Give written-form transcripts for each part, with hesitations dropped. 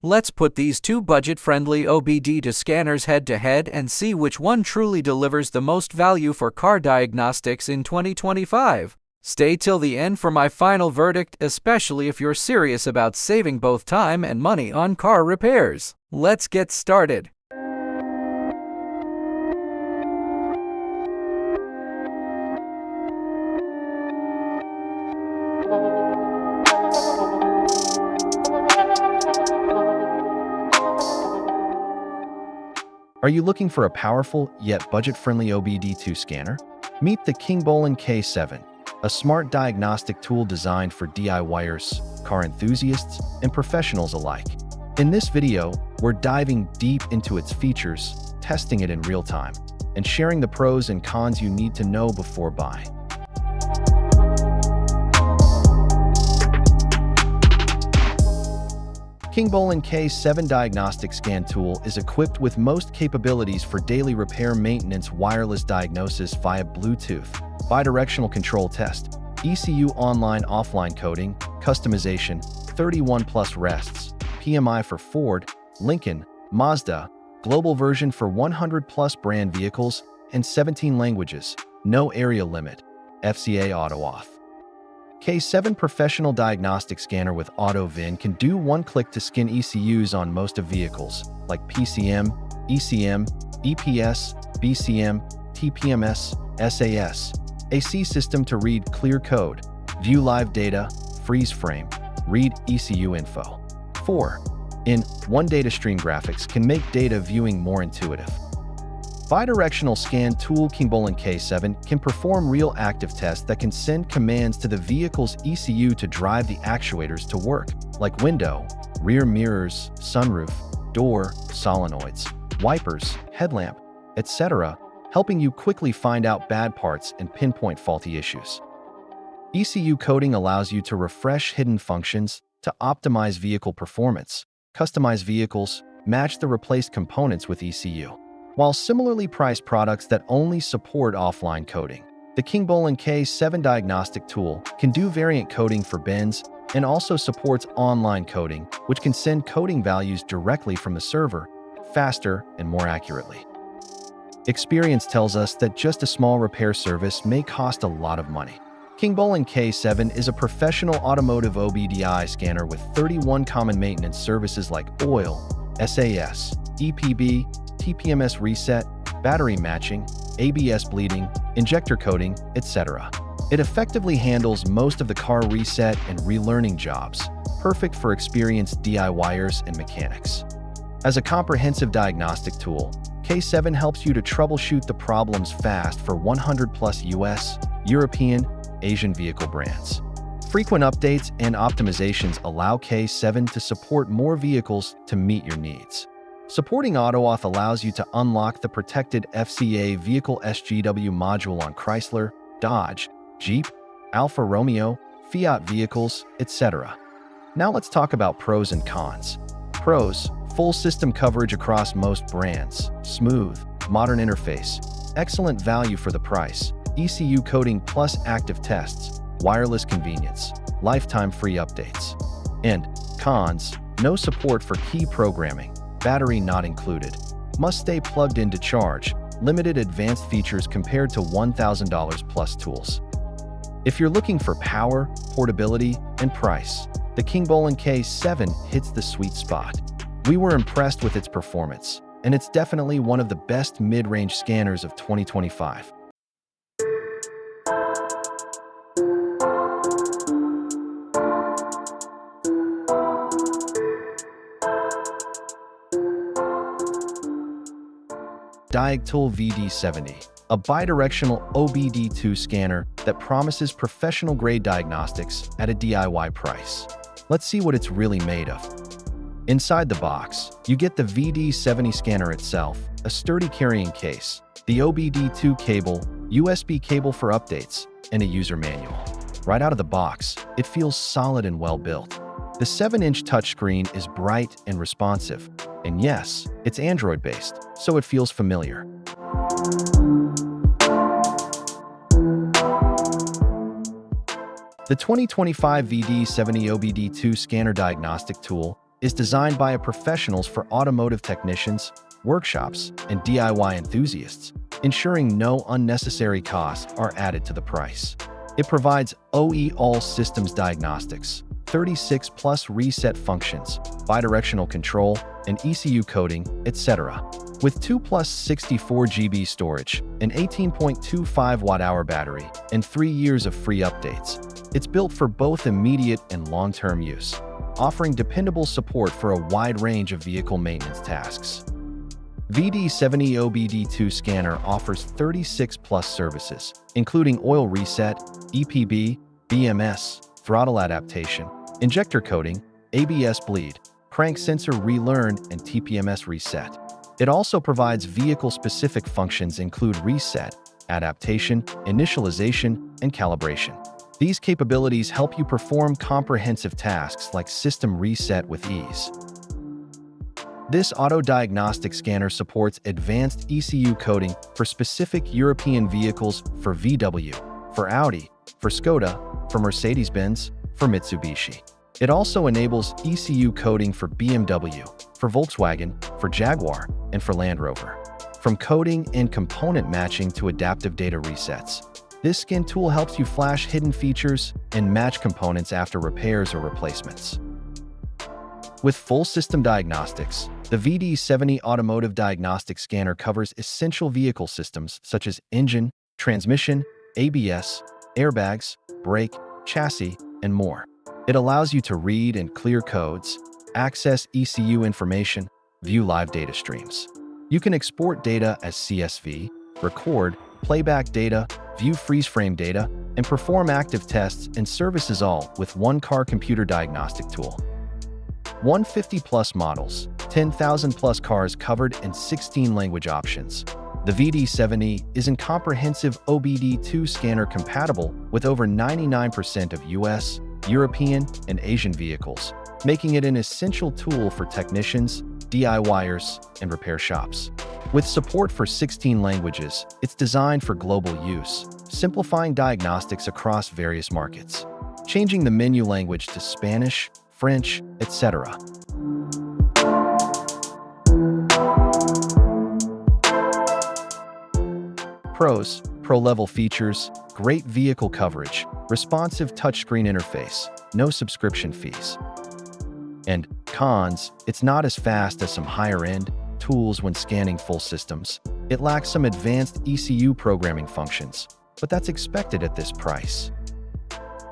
Let's put these two budget-friendly OBD2 scanners head-to-head and see which one truly delivers the most value for car diagnostics in 2025. Stay till the end for my final verdict, especially if you're serious about saving both time and money on car repairs. Let's get started. Are you looking for a powerful yet budget-friendly OBD2 scanner? Meet the KINGBOLEN K7, a smart diagnostic tool designed for DIYers, car enthusiasts, and professionals alike. In this video, we're diving deep into its features, testing it in real time, and sharing the pros and cons you need to know before buying. KINGBOLEN K7 Diagnostic Scan Tool is equipped with most capabilities for daily repair maintenance, wireless diagnosis via Bluetooth, bidirectional control test, ECU online-offline coding, customization, 31+ rests, PMI for Ford, Lincoln, Mazda, global version for 100+ brand vehicles, and 17 languages, no area limit, FCA auto-auth. K7 Professional Diagnostic Scanner with Auto VIN can do one click to scan ECUs on most of vehicles, like PCM, ECM, EPS, BCM, TPMS, SAS, AC system to read clear code, view live data, freeze frame, read ECU info. 4. In-one data stream graphics can make data viewing more intuitive. Bidirectional scan tool KINGBOLEN K7 can perform real active tests that can send commands to the vehicle's ECU to drive the actuators to work, like window, rear mirrors, sunroof, door, solenoids, wipers, headlamp, etc., helping you quickly find out bad parts and pinpoint faulty issues. ECU coding allows you to refresh hidden functions to optimize vehicle performance, customize vehicles, match the replaced components with ECU. While similarly priced products that only support offline coding, the KINGBOLEN K7 diagnostic tool can do variant coding for bins and also supports online coding, which can send coding values directly from the server, faster and more accurately. Experience tells us that just a small repair service may cost a lot of money. KINGBOLEN K7 is a professional automotive OBDI scanner with 31 common maintenance services like oil, SAS, EPB, TPMS reset, battery matching, ABS bleeding, injector coating, etc. It effectively handles most of the car reset and relearning jobs, perfect for experienced DIYers and mechanics. As a comprehensive diagnostic tool, K7 helps you to troubleshoot the problems fast for 100+ US, European, Asian vehicle brands. Frequent updates and optimizations allow K7 to support more vehicles to meet your needs. Supporting auto-auth allows you to unlock the protected FCA vehicle SGW module on Chrysler, Dodge, Jeep, Alfa Romeo, Fiat vehicles, etc. Now let's talk about pros and cons. Pros: full system coverage across most brands, smooth, modern interface, excellent value for the price, ECU coding plus active tests, wireless convenience, lifetime free updates. And cons: no support for key programming, battery not included, must stay plugged in to charge, limited advanced features compared to $1,000 plus tools. If you're looking for power, portability, and price, the KINGBOLEN K7 hits the sweet spot. We were impressed with its performance, and it's definitely one of the best mid-range scanners of 2025. VDIAGTOOL VD70, a bidirectional OBD2 scanner that promises professional-grade diagnostics at a DIY price. Let's see what it's really made of. Inside the box, you get the VD70 scanner itself, a sturdy carrying case, the OBD2 cable, USB cable for updates, and a user manual. Right out of the box, it feels solid and well-built. The 7-inch touchscreen is bright and responsive, and yes, it's Android-based, so it feels familiar. The 2025 VD70 OBD2 scanner diagnostic tool is designed by professionals for automotive technicians, workshops, and DIY enthusiasts, ensuring no unnecessary costs are added to the price. It provides OE all systems diagnostics, 36 plus reset functions, bidirectional control, and ECU coding, etc. With 2 plus 64 GB storage, an 18.25 watt-hour battery, and 3 years of free updates. It's built for both immediate and long-term use, offering dependable support for a wide range of vehicle maintenance tasks. VD70 OBD2 scanner offers 36 plus services, including oil reset, EPB, BMS, throttle adaptation, injector coating, ABS bleed, crank sensor relearn, and TPMS reset. It also provides vehicle-specific functions include reset, adaptation, initialization, and calibration. These capabilities help you perform comprehensive tasks like system reset with ease. This auto-diagnostic scanner supports advanced ECU coding for specific European vehicles for VW, for Audi, for Skoda, for Mercedes-Benz, for Mitsubishi. It also enables ECU coding for BMW, for Volkswagen, for Jaguar, and for Land Rover. From coding and component matching to adaptive data resets, this scan tool helps you flash hidden features and match components after repairs or replacements. With full system diagnostics, the VD70 Automotive Diagnostic Scanner covers essential vehicle systems such as engine, transmission, ABS, airbags, brake, chassis, and more. It allows you to read and clear codes, access ECU information, view live data streams. You can export data as CSV, record, playback data, view freeze-frame data, and perform active tests and services all with one car computer diagnostic tool. 150-plus models, 10,000-plus cars covered, and 16 language options. The VD70 is a comprehensive OBD2 scanner compatible with over 99% of US, European, and Asian vehicles, making it an essential tool for technicians, DIYers, and repair shops. With support for 16 languages, it's designed for global use, simplifying diagnostics across various markets, changing the menu language to Spanish, French, etc. Pros: pro-level features, great vehicle coverage, responsive touchscreen interface, no subscription fees. And cons: it's not as fast as some higher-end tools when scanning full systems. It lacks some advanced ECU programming functions, but that's expected at this price.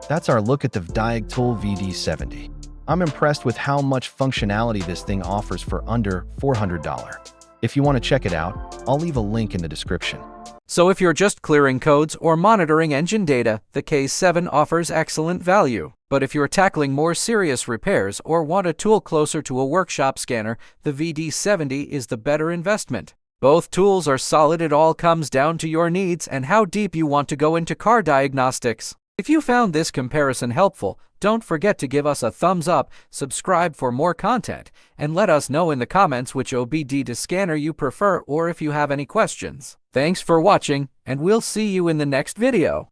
That's our look at the VDIAGTOOL VD70. I'm impressed with how much functionality this thing offers for under $400. If you want to check it out, I'll leave a link in the description. So if you're just clearing codes or monitoring engine data, the K7 offers excellent value. But if you're tackling more serious repairs or want a tool closer to a workshop scanner, the VD70 is the better investment. Both tools are solid. It all comes down to your needs and how deep you want to go into car diagnostics. If you found this comparison helpful, don't forget to give us a thumbs up, subscribe for more content, and let us know in the comments which OBD scanner you prefer or if you have any questions. Thanks for watching, and we'll see you in the next video.